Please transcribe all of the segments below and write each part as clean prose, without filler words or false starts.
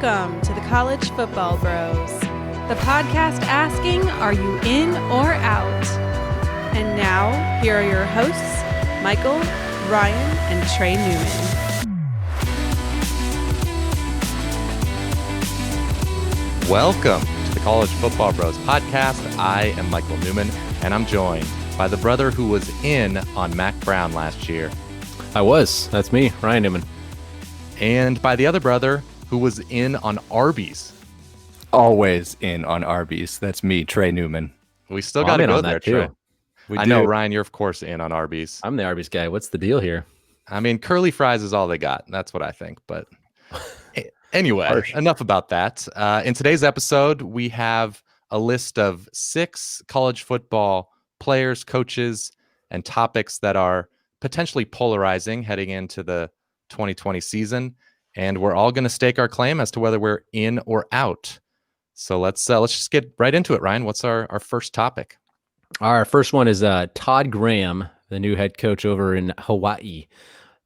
Welcome to the College Football Bros, the podcast asking, are you in or out? And now, here are your hosts, Michael, Ryan, and Trey Newman. Welcome to the College Football Bros podcast. I am Michael Newman, and I'm joined by the brother who was in on Mac Brown last year. I was. That's me, Ryan Newman. And by the other brother who was in on Arby's. Always in on Arby's. That's me, Trey Newman. We still got to go there, Trey. I know, Ryan, you're of course in on Arby's. I'm the Arby's guy. What's the deal here? I mean, curly fries is all they got. That's what I think. But anyway, enough about that. In today's episode, we have a list of 6 college football players, coaches, and topics that are potentially polarizing heading into the 2020 season. And we're all going to stake our claim as to whether we're in or out. So let's just get right into it, Ryan. What's our first topic? Our first one is Todd Graham, the new head coach over in Hawaii.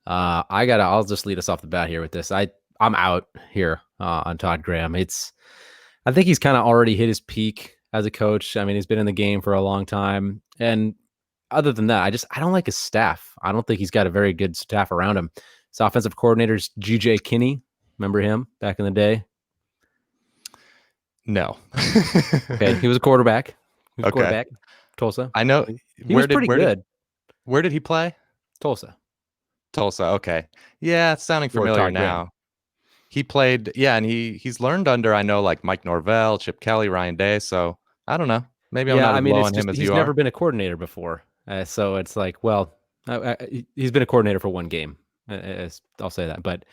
I'll just lead us off the bat here with this. I'm out here on Todd Graham. I think he's kind of already hit his peak as a coach. I mean, he's been in the game for a long time. And other than that, I don't like his staff. I don't think he's got a very good staff around him. His offensive coordinator's G.J. Kinney. Remember him back in the day? No. Okay, he was a quarterback. Quarterback. Tulsa. I know. He was pretty good. Where did he play? Tulsa. Okay. Yeah, it's sounding familiar now. He played, and he's learned under, I know, like Mike Norvell, Chip Kelly, Ryan Day. So I don't know. Maybe I'm not as low on him as you are. He's never been a coordinator before. So it's like, well, he's been a coordinator for one game. I'll say that. But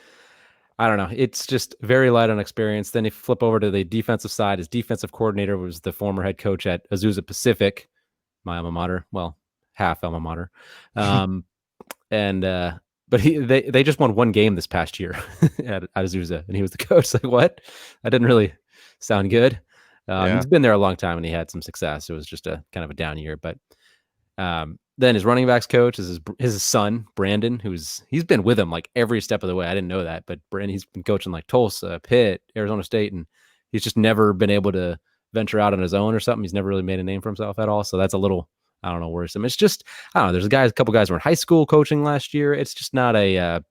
I don't know. It's just very light on experience. Then if you flip over to the defensive side, his defensive coordinator was the former head coach at Azusa Pacific, my alma mater. Well, half alma mater. But they just won one game this past year at Azusa, and he was the coach. Like, what? That didn't really sound good. He's been there a long time, and he had some success. It was just a kind of a down year. But then his running backs coach is his son, Brandon, he's been with him like every step of the way. I didn't know that, but Brandon, he's been coaching like Tulsa, Pitt, Arizona State, and he's just never been able to venture out on his own or something. He's never really made a name for himself at all. So that's a little, I don't know, worrisome. It's just, I don't know. There's a couple guys who were in high school coaching last year. It's just not a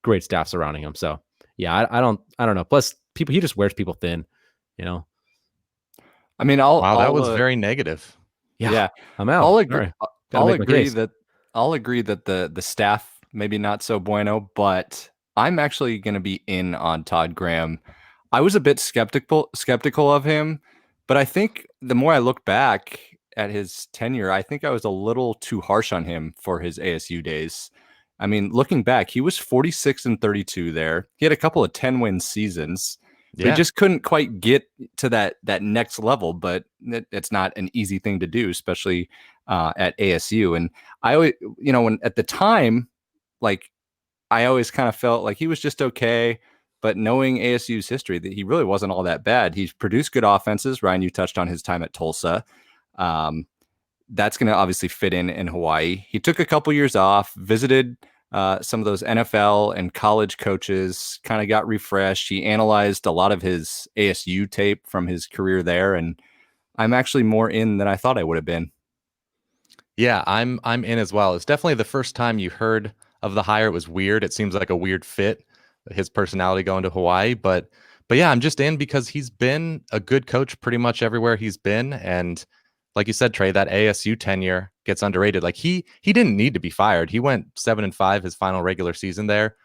great staff surrounding him. So yeah, I don't know. Plus he just wears people thin, you know? I mean, that was very negative. Yeah, I'm out. I'll agree that the staff maybe not so bueno, but I'm actually going to be in on Todd Graham. I was a bit skeptical of him, but I think the more I look back at his tenure, I think I was a little too harsh on him for his ASU days. I mean, looking back, he was 46-32 there. He had a couple of 10-win seasons. He just couldn't quite get to that next level, but it's not an easy thing to do, especially at ASU. And I always, when at the time, like I always kind of felt like he was just okay, but knowing ASU's history, that he really wasn't all that bad. He's produced good offenses. Ryan, you touched on his time at Tulsa. That's going to obviously fit in Hawaii. He took a couple years off, visited some of those NFL and college coaches, kind of got refreshed. He analyzed a lot of his ASU tape from his career there, and I'm actually more in than I thought I would have been. Yeah, I'm in as well. It's definitely the first time you heard of the hire. It was weird. It seems like a weird fit, his personality going to Hawaii, but yeah, I'm just in because he's been a good coach pretty much everywhere he's been, and like you said, Trey, that ASU tenure gets underrated. Like he didn't need to be fired. He went 7-5 his final regular season there.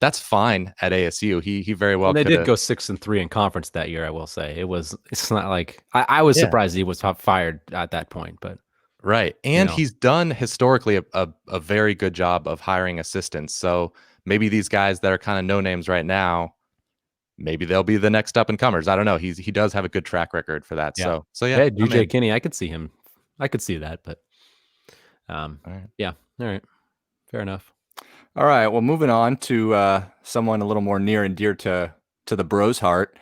That's fine at ASU. He very well. And they did go 6-3 in conference that year. I will say it's not like I was surprised he was fired at that point, but right. And he's done historically a very good job of hiring assistants. So maybe these guys that are kind of no names right now, maybe they'll be the next up and comers. I don't know. He does have a good track record for that. Yeah. So yeah. Hey, DJ Kinney, I could see him. I could see that, but all right. Yeah. All right. Fair enough. All right. Well, moving on to someone a little more near and dear to the bros' heart.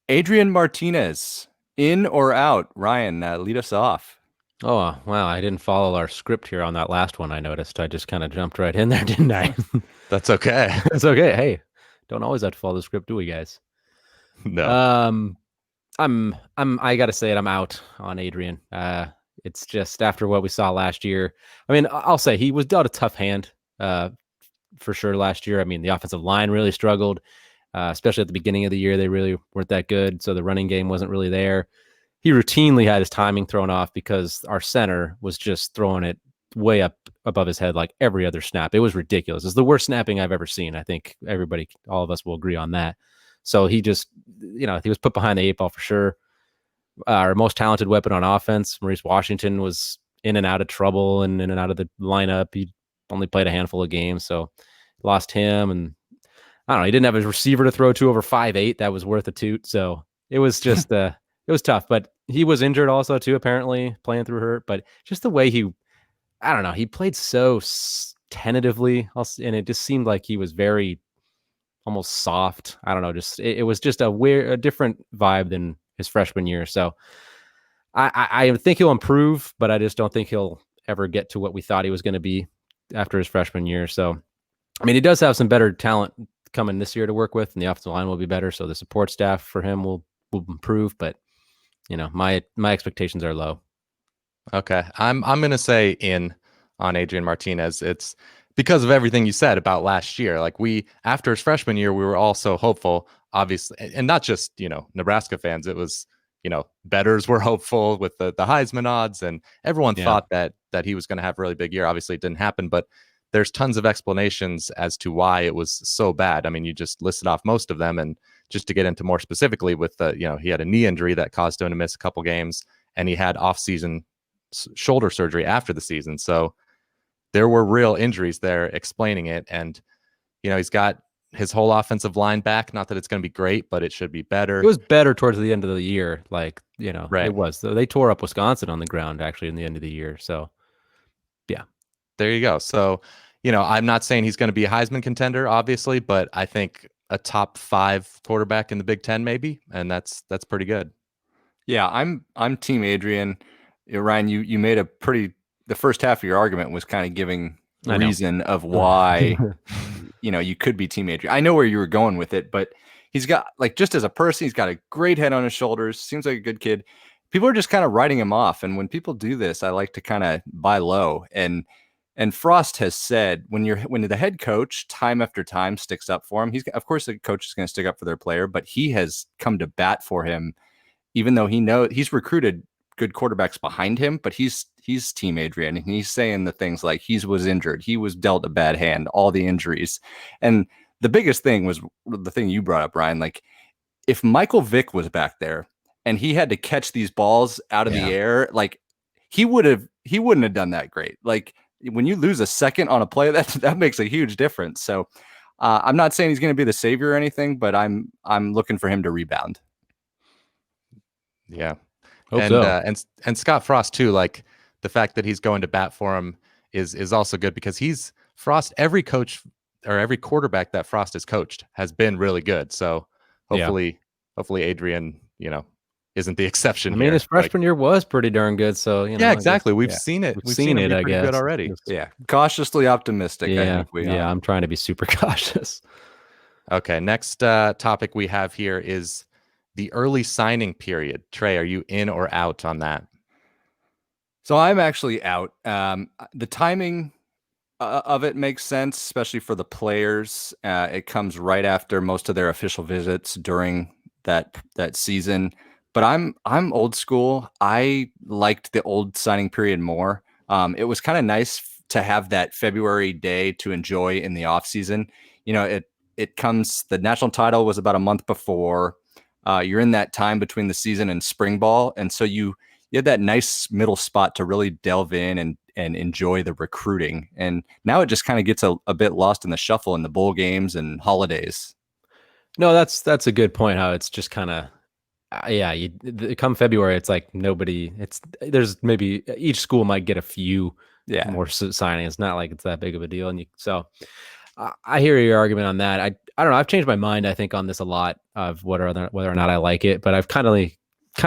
Adrian Martinez, in or out? Ryan, lead us off. Oh, wow. I didn't follow our script here on that last one. I noticed I just kind of jumped right in there, didn't I? That's okay. It's okay. Hey, don't always have to follow the script, do we, guys? No. I gotta say it. I'm out on Adrian. It's just after what we saw last year. I mean, I'll say he was dealt a tough hand, for sure last year. I mean, the offensive line really struggled, especially at the beginning of the year. They really weren't that good, so the running game wasn't really there. He routinely had his timing thrown off because our center was just throwing it way up above his head like every other snap. It was ridiculous. It's the worst snapping I've ever seen. I think all of us will agree on that. So he just, he was put behind the 8 ball for sure. Our most talented weapon on offense, Maurice Washington, was in and out of trouble and in and out of the lineup. He only played a handful of games, so lost him. And I don't know, he didn't have a receiver to throw to over 5'8". That was worth a toot. So it was just, it was tough. But he was injured also too, apparently, playing through hurt. But just the way he played so tentatively, and it just seemed like he was very almost soft. I don't know, just it was just a different vibe than his freshman year. So I think he'll improve, but I just don't think he'll ever get to what we thought he was going to be after his freshman year. So, I mean, he does have some better talent coming this year to work with, and the offensive line will be better. So the support staff for him will improve, but my expectations are low. Okay. I'm going to say in on Adrian Martinez. It's because of everything you said about last year. Like after his freshman year, we were all so hopeful, obviously, and not just, Nebraska fans. It was, bettors were hopeful with the Heisman odds, and everyone thought that he was going to have a really big year. Obviously it didn't happen, but there's tons of explanations as to why it was so bad. I mean, you just listed off most of them, and just to get into more specifically with he had a knee injury that caused him to miss a couple games, and he had off-season shoulder surgery after the season. So there were real injuries there explaining it. And, he's got his whole offensive line back. Not that it's going to be great, but it should be better. It was better towards the end of the year. Like, right. It was. They tore up Wisconsin on the ground actually in the end of the year. So, yeah. There you go. So, I'm not saying he's going to be a Heisman contender, obviously, but I think a top 5 quarterback in the Big Ten, maybe. And that's pretty good. Yeah, I'm Team Adrian. Ryan, you made the first half of your argument was kind of giving reason of why, you could be Team Adrian. I know where you were going with it, but he's got, like, just as a person, he's got a great head on his shoulders. Seems like a good kid. People are just kind of writing him off. And when people do this, I like to kind of buy low. And Frost has said when the head coach time after time sticks up for him, of course the coach is going to stick up for their player, but he has come to bat for him, even though he's recruited good quarterbacks behind him, but he's Team Adrian, and he's saying the things like he was injured, he was dealt a bad hand, all the injuries. And the biggest thing was the thing you brought up, Ryan. Like, if Michael Vick was back there and he had to catch these balls out of the air, like he wouldn't have done that great. Like, when you lose a second on a play, that makes a huge difference. So I'm not saying he's going to be the savior or anything, but I'm looking for him to rebound. Yeah. Hope so. And Scott Frost too, like the fact that he's going to bat for him is also good, because every coach or every quarterback that Frost has coached has been really good. So hopefully Adrian, isn't the exception. I mean, his freshman year was pretty darn good. So exactly. We've seen it. We've seen it. I guess good already. Yeah, cautiously optimistic. Yeah, I'm trying to be super cautious. Okay, next topic we have here is the early signing period. Trey, are you in or out on that? So I'm actually out. The timing of it makes sense, especially for the players. It comes right after most of their official visits during that season. But I'm old school. I liked the old signing period more. It was kind of nice to have that February day to enjoy in the off season. It comes. The national title was about a month before. You're in that time between the season and spring ball, and so you had that nice middle spot to really delve in and enjoy the recruiting. And now it just kind of gets a bit lost in the shuffle in the bowl games and holidays. No, that's a good point. How it's just kind of. Come February, it's like there's maybe each school might get a few more signings. It's not like it's that big of a deal. And so I hear your argument on that. I don't know. I've changed my mind, I think, on this a lot of whether or not I like it, but I've kind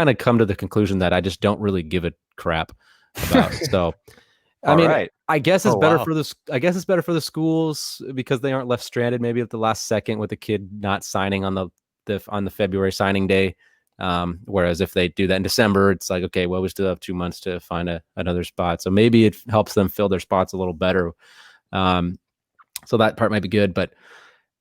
of come to the conclusion that I just don't really give a crap about. So I guess it's better for the schools because they aren't left stranded maybe at the last second with the kid not signing on the February signing day. Whereas if they do that in December, it's like, okay, well, we still have 2 months to find another spot. So maybe it helps them fill their spots a little better. So that part might be good, but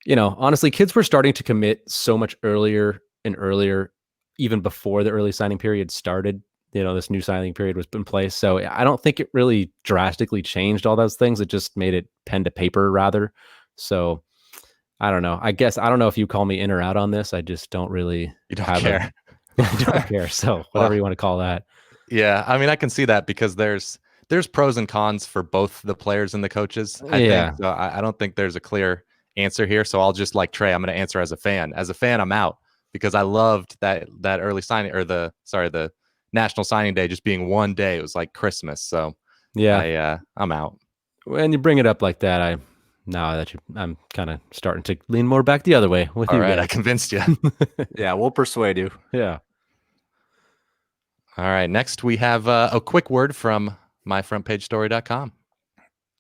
honestly, kids were starting to commit so much earlier and earlier, even before the early signing period started. This new signing period was in place. So I don't think it really drastically changed all those things. It just made it pen to paper rather. So I don't know. I guess, I don't know if you call me in or out on this. I just don't really You don't care. I don't care. So whatever you want to call that. Yeah. I mean, I can see that because there's pros and cons for both the players and the coaches. I think. So I don't think there's a clear answer here. So I'll just like Trey, I'm going to answer as a fan. As a fan, I'm out because I loved that early signing or the National Signing Day just being one day. It was like Christmas. So yeah, I'm out. When you bring it up like that, I'm kind of starting to lean more back the other way with you. All right, I convinced you. Yeah, we'll persuade you. Yeah. All right, next we have a quick word from myfrontpagestory.com.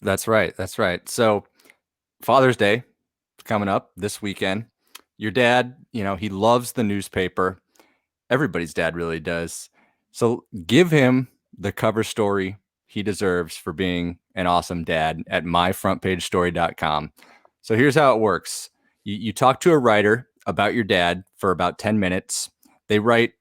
That's right. So Father's Day is coming up this weekend. Your dad, he loves the newspaper. Everybody's dad really does. So give him the cover story he deserves for being an awesome dad at myfrontpagestory.com. So here's how it works. You talk to a writer about your dad for about 10 minutes. They write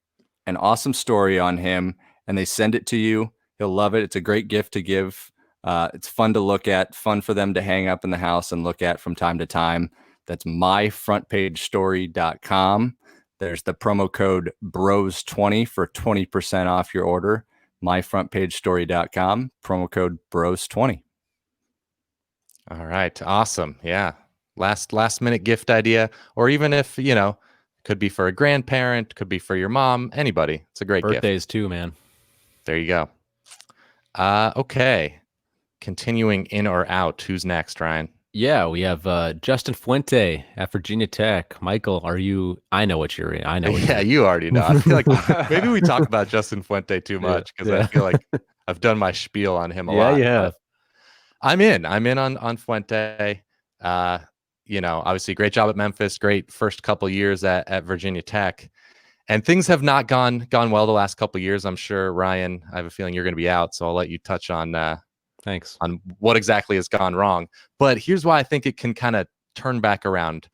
an awesome story on him and they send it to you. He'll love it. It's a great gift to give. It's fun to look at, fun for them to hang up in the house and look at from time to time. That's myfrontpagestory.com. There's the promo code BROS20 for 20% off your order. Myfrontpagestory.com, promo code BROS20. All right. Awesome. Yeah. Last minute gift idea, or even if, could be for a grandparent, could be for your mom, anybody. It's a great gift. Birthdays too, man. There you go. Okay. Continuing in or out. Who's next, Ryan? Yeah, we have Justin Fuente at Virginia Tech. Michael, I know what you're in. I know. Yeah, you already know. I feel like maybe we talk about Justin Fuente too much because I feel like I've done my spiel on him a lot. Yeah, you have. I'm in on Fuente. Obviously great job at Memphis, great first couple years at Virginia Tech. And things have not gone well the last couple years. I'm sure, Ryan, I have a feeling you're going to be out, so I'll let you touch on thanks on what exactly has gone wrong. But here's why I think it can kind of turn back around.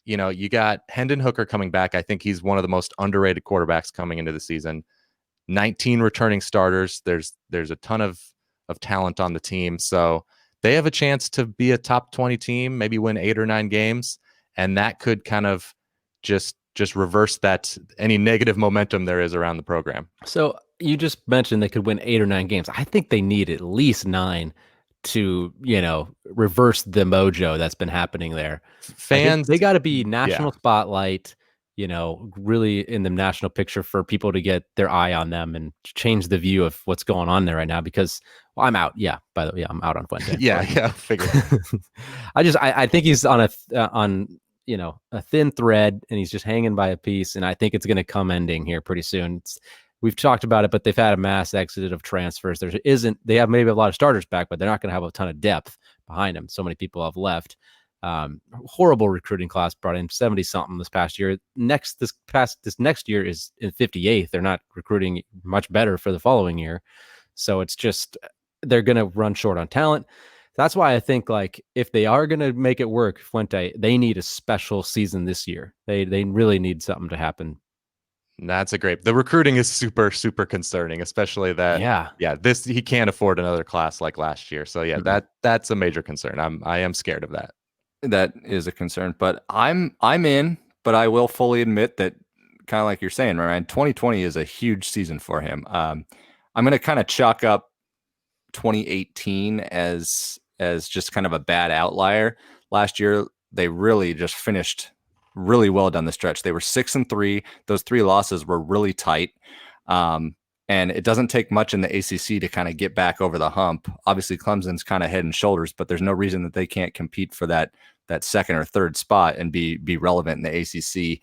You got Hendon Hooker coming back. I think he's one of the most underrated quarterbacks coming into the season. 19 returning starters. There's a ton of talent on the team. So they have a chance to be a top 20 team, maybe win 8 or 9 games. And that could kind of just reverse that, any negative momentum there is around the program. So you just mentioned they could win 8 or 9 games. I think they need at least 9 to, reverse the mojo that's been happening there. Fans, they got to be national spotlight, really in the national picture for people to get their eye on them and change the view of what's going on there right now. Because I'm out. Yeah, by the way, I'm out on Fuente. yeah, figure. I think he's on a thin thread and he's just hanging by a piece. And I think it's going to come ending here pretty soon. We've talked about it, but they've had a mass exit of transfers. They have maybe a lot of starters back, but they're not going to have a ton of depth behind them. So many people have left. Horrible recruiting class, brought in 70 something this past year. This next year is in 58th. They're not recruiting much better for the following year. So it's just, they're going to run short on talent. That's why I think, like, if they are going to make it work, Fuente, they need a special season this year. They really need something to happen. That's the recruiting is super, super concerning, especially that, he can't afford another class like last year. So that's a major concern. I am scared of that. That is a concern, but I'm in, but I will fully admit that, kind of like you're saying, Ryan, 2020 is a huge season for him. I'm going to kind of chalk up 2018 as just kind of a bad outlier. Last year, they really just finished really well down the stretch. They were 6-3. Those 3 losses were really tight. And it doesn't take much in the ACC to kind of get back over the hump. Obviously, Clemson's kind of head and shoulders, but there's no reason that they can't compete for that second or third spot and be relevant in the ACC.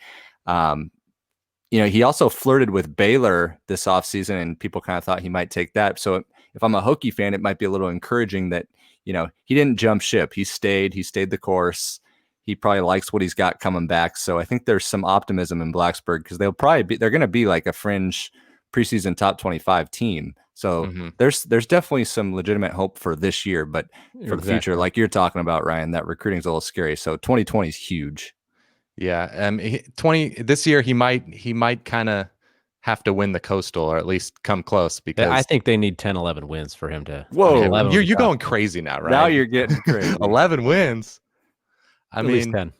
He also flirted with Baylor this offseason, and people kind of thought he might take that. So if I'm a Hokie fan, it might be a little encouraging that, he didn't jump ship. He stayed the course. He probably likes what he's got coming back. So I think there's some optimism in Blacksburg because they're going to be like a fringe preseason top 25 team. So there's definitely some legitimate hope for this year, but for the future, like you're talking about, Ryan, that recruiting's a little scary. So 2020 is huge. Yeah. 20 this year, he might kind of have to win the Coastal or at least come close because I think they need 10, 11 wins for him to. Whoa, you're going crazy now, right? Now you're getting crazy. 11 wins. At least 10.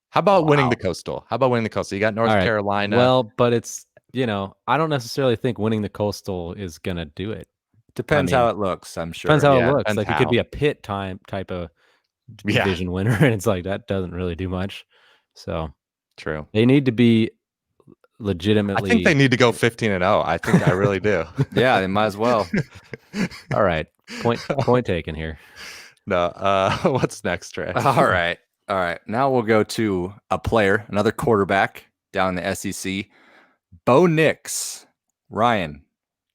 How about winning the Coastal? You got North Carolina. Well, but it's, I don't necessarily think winning the Coastal is going to do it. Depends how it looks, I'm sure. Depends how it looks. Like it could be a Pitt type of division winner, and it's like that doesn't really do much. So true. They need to be legitimately. I think they need to go 15-0. I think I really do. Yeah, they might as well. All right. Point taken here. No. What's next, Trey? All right. Now we'll go to a player, another quarterback down in the SEC. Bo Nix. Ryan,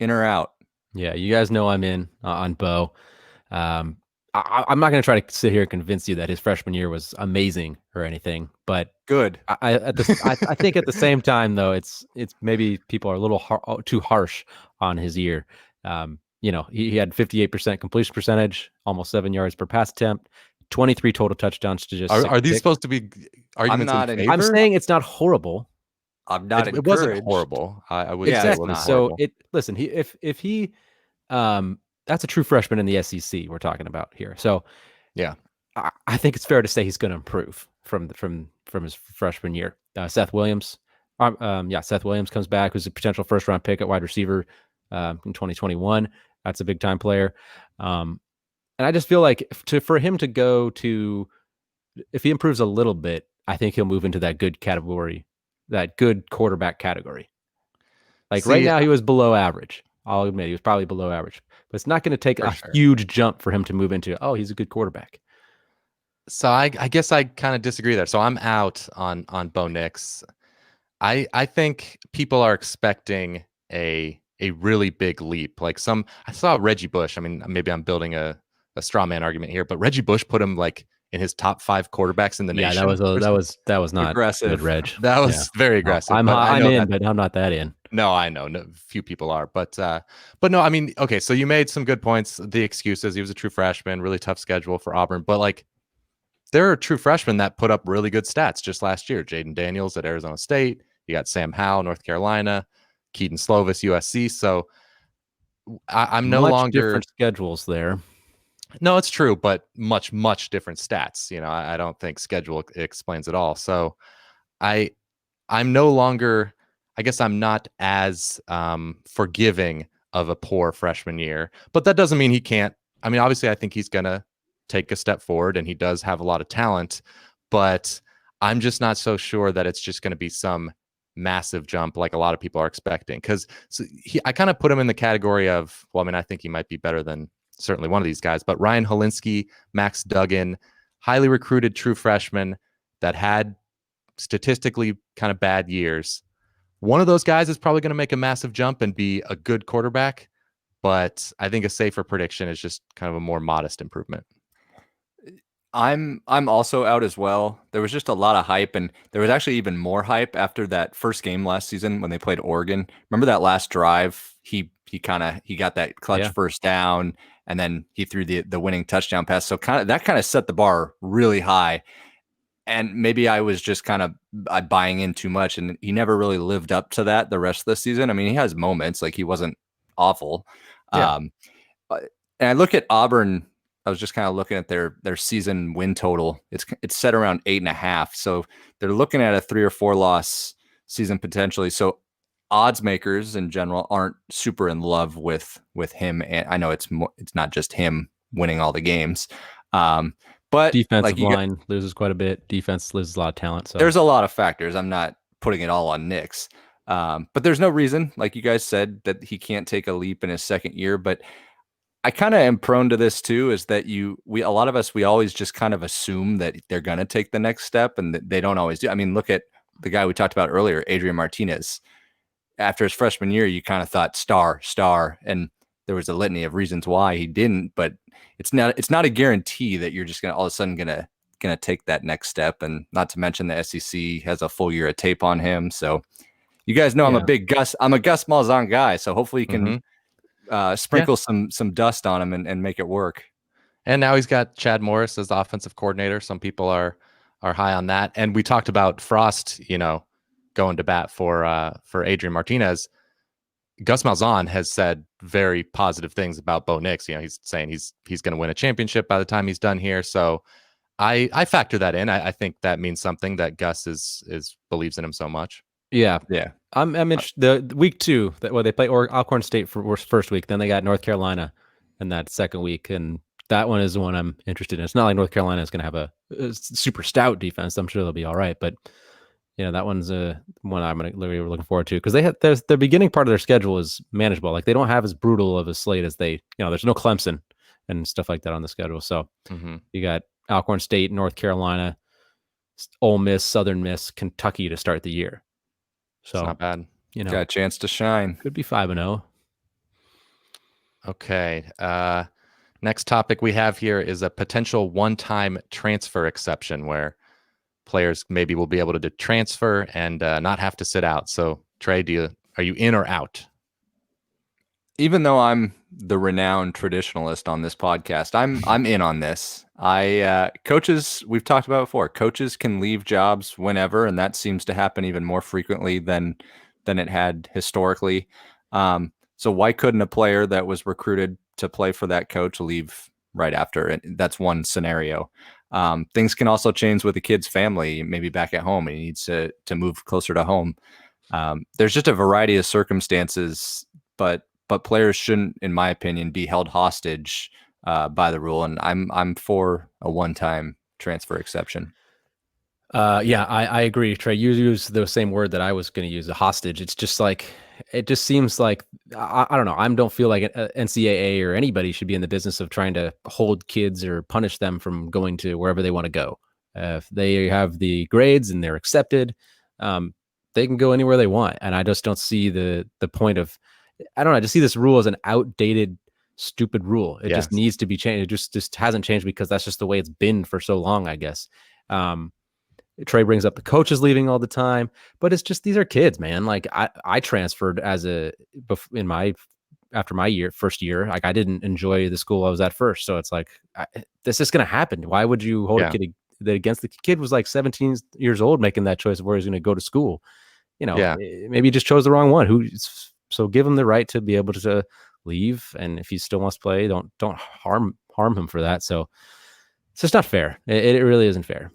in or out? Yeah, you guys know I'm in on Bo. I'm not going to try to sit here and convince you that his freshman year was amazing or anything, but good. I think at the same time though, it's maybe people are a little too harsh on his year. He had 58% completion percentage, almost 7 yards per pass attempt, 23 total touchdowns to just. Are these supposed to be arguments in favor? I'm saying it's not horrible. I'm not. It wasn't horrible. I would say it wasn't horrible. So if he that's a true freshman in the SEC we're talking about here. So yeah, I think it's fair to say he's going to improve from his freshman year. Seth Williams comes back, who's a potential first round pick at wide receiver in 2021. That's a big time player. And I just feel like for him to go to, if he improves a little bit, I think he'll move into that good category, that good quarterback category. Right now he was below average. I'll admit he was probably below average, but it's not going to take a huge jump for him to move into, he's a good quarterback. So I guess I kind of disagree there. So I'm out on Bo Nix. I think people are expecting a really big leap. I saw Reggie Bush. I mean, maybe I'm building a straw man argument here, but Reggie Bush put him in his top 5 quarterbacks in the nation. Yeah, that was not aggressive. Good, Reg. That was very aggressive. I'm in, but I'm not that in. No, I know. No, few people are, but no. I mean, okay. So you made some good points. The excuses. He was a true freshman. Really tough schedule for Auburn, but there are true freshmen that put up really good stats just last year. Jaden Daniels at Arizona State. You got Sam Howell, North Carolina. Keaton Slovis, USC. So I'm no longer different schedules there. No, it's true, but much different stats. I don't think schedule explains it all. So I'm no longer. I guess I'm not as forgiving of a poor freshman year, but that doesn't mean he can't. I mean, obviously, I think he's going to take a step forward, and he does have a lot of talent, but I'm just not so sure that it's just going to be some massive jump like a lot of people are expecting. Because I kind of put him in the category of, I think he might be better than certainly one of these guys, but Ryan Helinski, Max Duggan, highly recruited true freshmen that had statistically kind of bad years. One of those guys is probably going to make a massive jump and be a good quarterback, but I think a safer prediction is just kind of a more modest improvement. I'm also out as well. There was just a lot of hype, and there was actually even more hype after that first game last season when they played Oregon. Remember that last drive? He got that clutch first down, and then he threw the winning touchdown pass. So that set the bar really high. And maybe I was just kind of buying in too much, and he never really lived up to that the rest of the season. I mean, he has moments, he wasn't awful. Yeah. And I look at Auburn. I was just kind of looking at their season win total. It's set around 8.5. So they're looking at a 3 or 4 loss season potentially. So odds makers in general aren't super in love with him. And I know it's not just him winning all the games. But defensive line loses quite a bit. Defense loses a lot of talent. So there's a lot of factors. I'm not putting it all on Nix. But there's no reason, like you guys said, that he can't take a leap in his second year. But I kind of am prone to this too, is that a lot of us, we always just kind of assume that they're going to take the next step, and that they don't always do. I mean, look at the guy we talked about earlier, Adrian Martinez. After his freshman year, you kind of thought star, and there was a litany of reasons why he didn't, but it's not a guarantee that you're just gonna all of a sudden gonna take that next step. And not to mention the SEC has a full year of tape on him. So you guys know I'm a Gus Malzahn guy. So hopefully he can sprinkle some dust on him and make it work. And now he's got Chad Morris as the offensive coordinator. Some people are high on that. And we talked about Frost, going to bat for Adrian Martinez. Gus Malzahn has said very positive things about Bo Nix. He's saying he's going to win a championship by the time he's done here. So I factor that in. I think that means something that Gus is believes in him so much. Yeah. I'm interested. The week 2 they play Alcorn State for first week. Then they got North Carolina in that second week, and that one is the one I'm interested in. It's not like North Carolina is going to have a super stout defense. I'm sure they'll be all right, but that one's one I'm really looking forward to, because their beginning part of their schedule is manageable. Like, they don't have as brutal of a slate as there's no Clemson and stuff like that on the schedule. So you got Alcorn State, North Carolina, Ole Miss, Southern Miss, Kentucky to start the year. So it's not bad. Got a chance to shine. Could be 5-0. Okay. Next topic we have here is a potential one-time transfer exception where players maybe will be able to transfer and not have to sit out. So, Trey, are you in or out? Even though I'm the renowned traditionalist on this podcast, I'm in on this. Coaches, we've talked about before, coaches can leave jobs whenever, and that seems to happen even more frequently than it had historically. So why couldn't a player that was recruited to play for that coach leave right after? And that's one scenario. Things can also change with the kid's family, maybe back at home, and he needs to move closer to home. There's just a variety of circumstances, but players shouldn't, in my opinion, be held hostage by the rule. And I'm for a one-time transfer exception. I agree, Trey. You use the same word that I was going to use, a hostage. It's just like, it just seems like, I don't know. I don't feel like NCAA or anybody should be in the business of trying to hold kids or punish them from going to wherever they want to go. If they have the grades and they're accepted, they can go anywhere they want. And I just don't see the point of, I don't know. I just see this rule as an outdated, stupid rule. It just needs to be changed. It just hasn't changed because that's just the way it's been for so long, I guess. Trey brings up the coaches leaving all the time, but it's just, these are kids, man. Like, I transferred after my first year. Like, I didn't enjoy the school I was at first. So it's like, this is going to happen. Why would you hold a kid against? The kid was like 17 years old making that choice of where he's going to go to school. Maybe he just chose the wrong one. So give him the right to be able to leave. And if he still wants to play, don't harm him for that. So it's just not fair. It really isn't fair.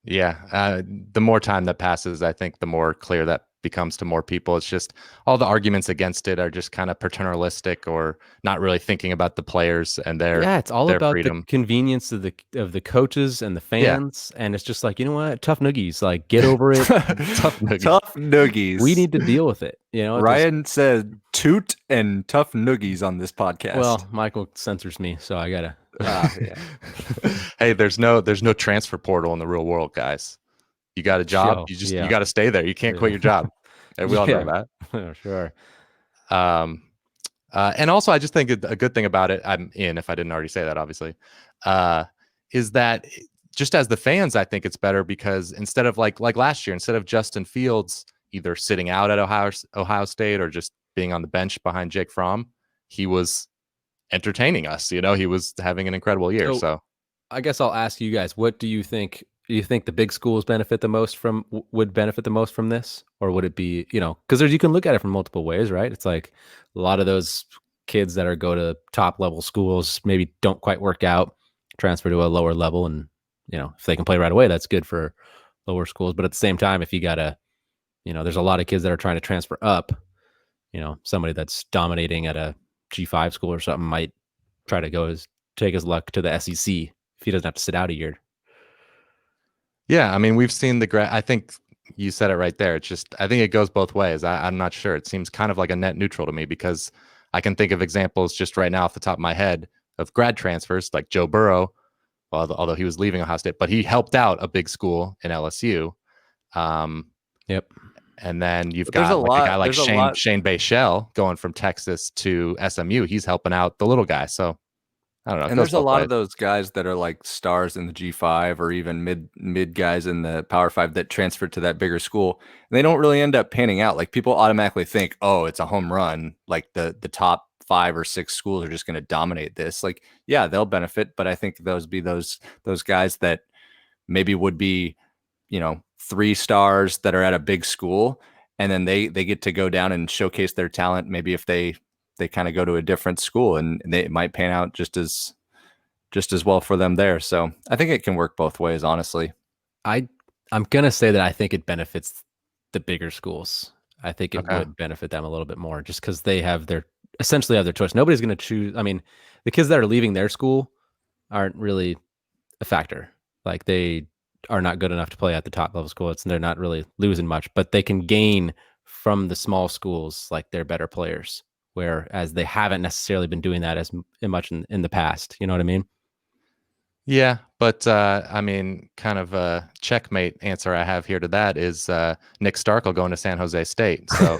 Yeah. The more time that passes, I think the more clear that becomes to more people. It's just all the arguments against it are just kind of paternalistic or not really thinking about the players and it's all about freedom. The convenience of the coaches and the fans. And it's just like, you know what, tough noogies, like, get over it. Tough noogies. We need to deal with it. Ryan said toot and tough noogies on this podcast. Well, Michael censors me, so I gotta. Hey, there's no transfer portal in the real world, guys. You got a job, you got to stay there. You can't quit your job. And we all know that. Sure. And also, I just think a good thing about it, I'm in, if I didn't already say that, obviously, is that just as the fans, I think it's better because instead of like last year, instead of Justin Fields either sitting out at Ohio State or just being on the bench behind Jake Fromm, he was entertaining us. He was having an incredible year. So I guess I'll ask you guys, what do you think? Do you think the big schools would benefit the most from this? Or would it be, because you can look at it from multiple ways, right? It's like a lot of those kids that go to top level schools maybe don't quite work out, transfer to a lower level. And, if they can play right away, that's good for lower schools. But at the same time, if you got there's a lot of kids that are trying to transfer up, somebody that's dominating at a G5 school or something might try to take his luck to the SEC if he doesn't have to sit out a year. Yeah, I mean, we've seen I think you said it right there. It's just, I think it goes both ways. I'm not sure. It seems kind of like a net neutral to me because I can think of examples just right now off the top of my head of grad transfers like Joe Burrow, although he was leaving Ohio State, but he helped out a big school in LSU. Yep. And then you've got a guy like Shane Bayshell going from Texas to SMU. He's helping out the little guy. So I don't know. And there's a lot of those guys that are like stars in the G5 or even mid guys in the Power 5 that transfer to that bigger school. And they don't really end up panning out. Like people automatically think, oh, it's a home run. Like the top 5 or 6 schools are just going to dominate this. Like, yeah, they'll benefit, but I think those guys that maybe would be, 3 stars that are at a big school, and then they get to go down and showcase their talent. Maybe if they kind of go to a different school, and they might pan out just as well for them there. So I think it can work both ways, honestly. I'm gonna say that I think it benefits the bigger schools. I think it would benefit them a little bit more, just because they essentially have their choice. Nobody's gonna choose. I mean, the kids that are leaving their school aren't really a factor. Like they are not good enough to play at the top level school. They're not really losing much, but they can gain from the small schools. Like they're better players, whereas they haven't necessarily been doing that as much in the past. You know what I mean? Yeah, but I mean, kind of a checkmate answer I have here to that is Nick Starkel going to San Jose State. So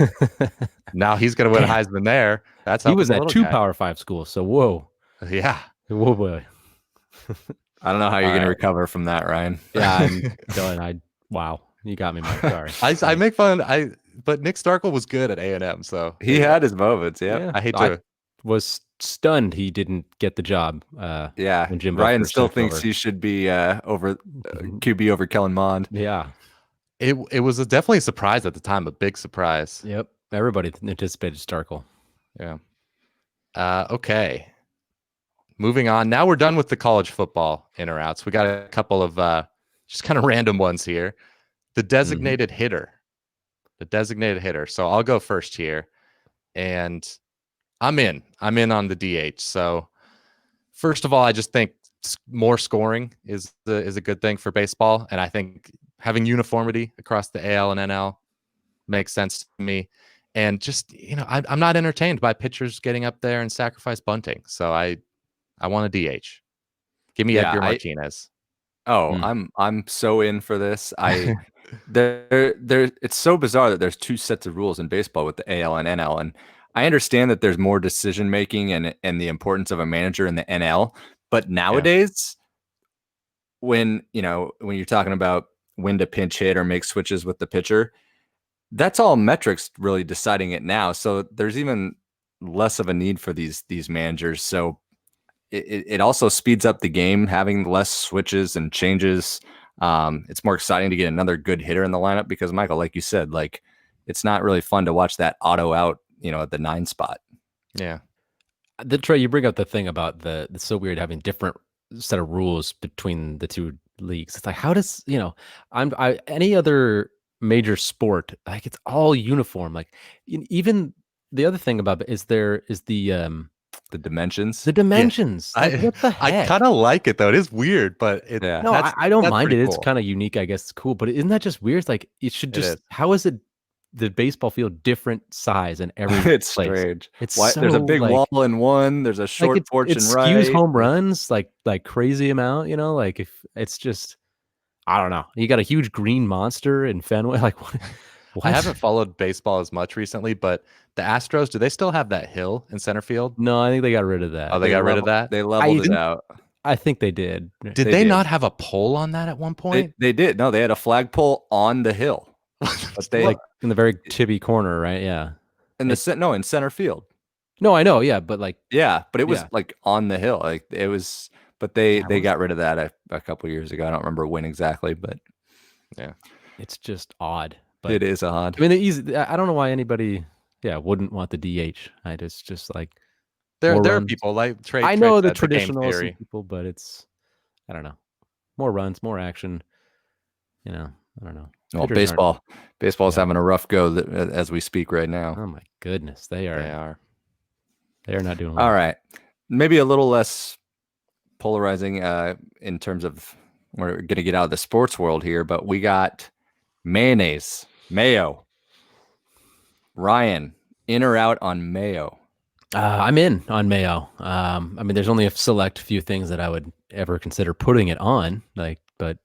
now he's going to win a Heisman there. He was at 2 Power 5 schools. So whoa, yeah, whoa boy. I don't know how you're going to recover from that, Ryan. Yeah, I'm going. Wow, you got me, Mike. Sorry. I make fun. But Nick Starkel was good at A&M, so he had his moments. Yeah, I was stunned he didn't get the job. Yeah, when Jimbo Ryan still thinks he should be over QB over Kellen Mond. Yeah, it was definitely a surprise at the time, a big surprise. Yep, everybody anticipated Starkel. Yeah. Okay. Moving on. Now we're done with the college football in or outs. We got a couple of just kind of random ones here. The designated hitter. The designated hitter. So I'll go first here. And I'm in on the DH. So first of all, I just think more scoring is a good thing for baseball. And I think having uniformity across the AL and NL makes sense to me. And just, I'm not entertained by pitchers getting up there and sacrifice bunting. So I want a DH. Give me Adrian Martinez. I'm so in for this. It's so bizarre that there's 2 sets of rules in baseball with the AL and NL, and I understand that there's more decision making and the importance of a manager in the NL, but nowadays, when you're talking about when to pinch hit or make switches with the pitcher, that's all metrics really deciding it now. So there's even less of a need for these managers. So it also speeds up the game, having less switches and changes. It's more exciting to get another good hitter in the lineup because, Michael, like you said, like it's not really fun to watch that auto out, at the 9 spot. Yeah. Trey, you bring up the thing about it's so weird having different set of rules between the 2 leagues. It's like, how does, any other major sport, like it's all uniform. Like even the other thing about it is the dimensions. The dimensions. Yeah. Like, what the heck? I kind of like it though. It is weird, but I don't mind it. Cool. It's kind of unique. I guess it's cool, but isn't that just weird? It's like it should just. How is it? The baseball field different size in every it's place? Strange. It's there's a big wall in one. There's a short porch in right. It skews home runs like crazy amount. Like if it's just, I don't know. You got a huge green monster in Fenway. Like what? I haven't followed baseball as much recently, but the Astros, do they still have that hill in center field? No, I think they got rid of that. Oh, they got rid of that? They leveled it out. I think they did. Did they not have a pole on that at one point? They did. No, they had a flagpole on the hill. But they like in the very tibby corner, right? Yeah. In center field. No, I know. Yeah, but but it was like on the hill. Like it was, but they got rid of that a couple years ago. I don't remember when exactly, but yeah, it's just odd. But it is odd. I mean, I don't know why anybody, wouldn't want the DH. It's just like there are people like Trey. I know the traditional people, but it's, I don't know, more runs, more action. I don't know. Well, baseball's having a rough go as we speak right now. Oh my goodness, they are not doing well. All right, maybe a little less polarizing in terms of, we're going to get out of the sports world here, but we got mayonnaise, mayo. Ryan, in or out on mayo? I'm in on mayo. I mean, there's only a select few things that I would ever consider putting it on, but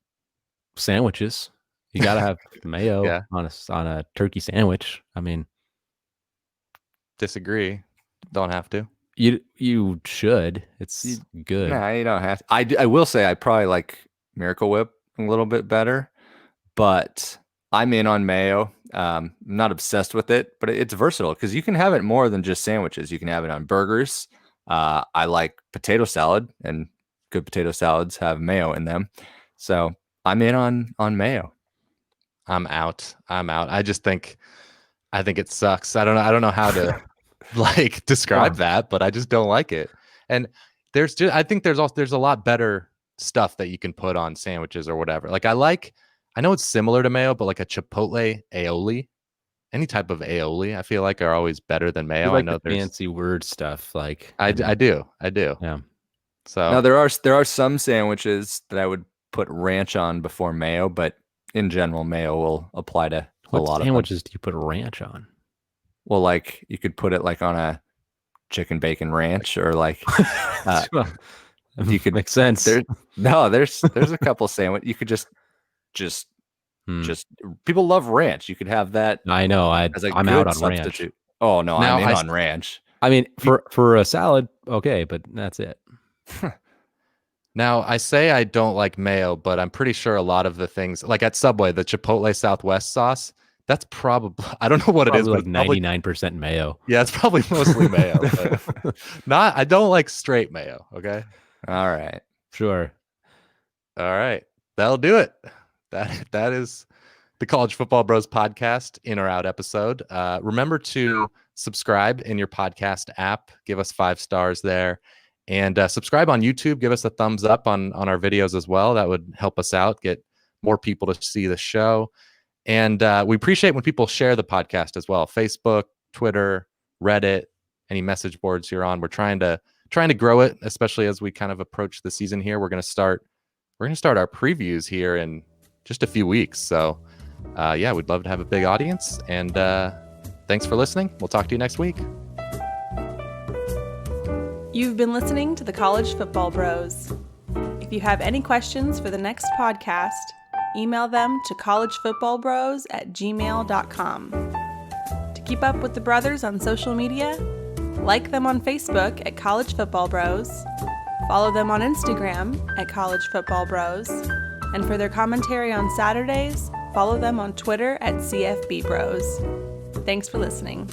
sandwiches, You gotta have mayo Yeah. on a turkey sandwich. I mean, disagree. Don't have to. You should. It's good. Nah, you don't have to. I will say I probably like Miracle Whip a little bit better, but I'm in on mayo. I'm not obsessed with it, but it's versatile because you can have it more than just sandwiches. You can have it on burgers. I like potato salad, and good potato salads have mayo in them. So I'm in on mayo. I'm out. I think it sucks. I don't know how to like describe that, but I just don't like it. And I think there's a lot better stuff that you can put on sandwiches or whatever. Like I know it's similar to mayo, but like a Chipotle aioli, any type of aioli, I feel like are always better than mayo. Like I know the fancy word stuff. Like I do. Yeah. So now there are some sandwiches that I would put ranch on before mayo, but in general, mayo will apply to a lot of sandwiches. Do you put ranch on? Well, like you could put it like on a chicken bacon ranch, or like you could make sense. There's a couple sandwich you could just people love ranch. You could have that. I know. I'm out on substitute. Ranch. Oh no, I'm in on ranch. I mean, for a salad, okay, but that's it. Now, I say I don't like mayo, but I'm pretty sure a lot of the things, like at Subway, the Chipotle Southwest sauce, that's probably, I don't know what it is, like but 99% mayo. Yeah, it's probably mostly mayo. But I don't like straight mayo. Okay. All right. Sure. All right. That'll do it. That is the College Football Bros podcast, in or out episode. Remember to subscribe in your podcast app. Give us 5 stars there. And subscribe on YouTube. Give us a thumbs up on our videos as well. That would help us out, get more people to see the show. And we appreciate when people share the podcast as well. Facebook, Twitter, Reddit, any message boards you're on. We're trying to grow it, especially as we kind of approach the season here. We're going to start our previews here in just a few weeks. So yeah, we'd love to have a big audience. And thanks for listening. We'll talk to you next week. You've been listening to the College Football Bros. If you have any questions for the next podcast, email them to collegefootballbros@gmail.com. To keep up with the brothers on social media, like them on Facebook at College Football Bros, follow them on Instagram at College Football Bros, and for their commentary on Saturdays, follow them on Twitter at CFB Bros. Thanks for listening.